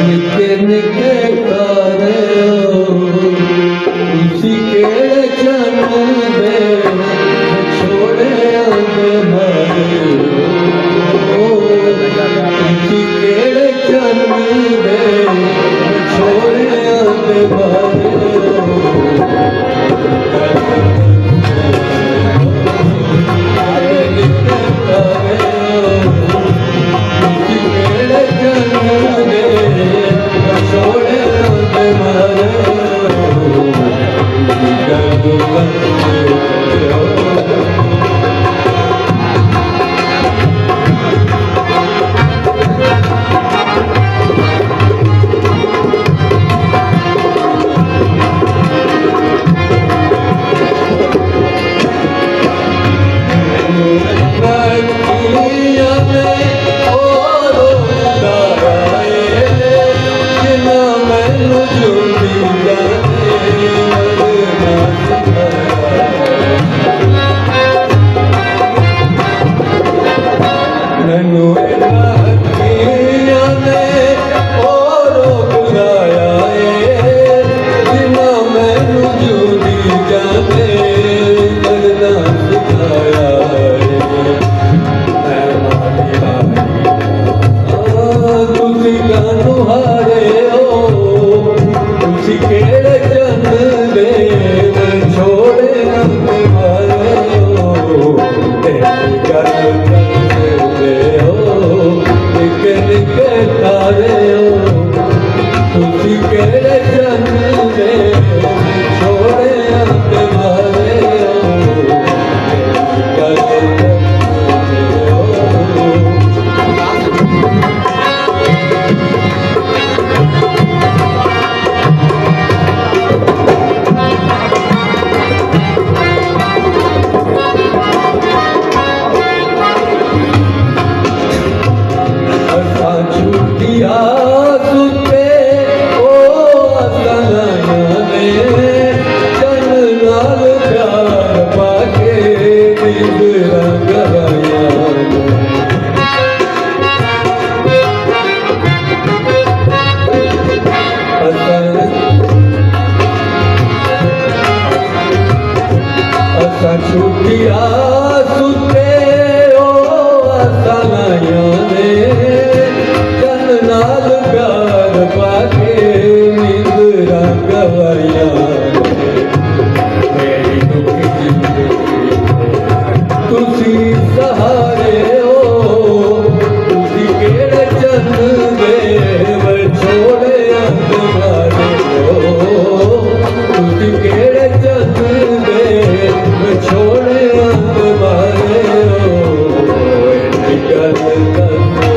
निके निके तारे उसी के जन्म दे छोड़े मारे उसी के जन्म दे छोड़े मारे छुटिया सुते ओ असनाया ने जन नाल प्यार पाके नींद रंगवाया मेरी दुखी जिंदगी तुसी सहारे हो तुसी केड़े चंद दे छोड़े अंधवारे हो तुसी केड़े चंद दे छोड़े अंत मारे हो निकल कर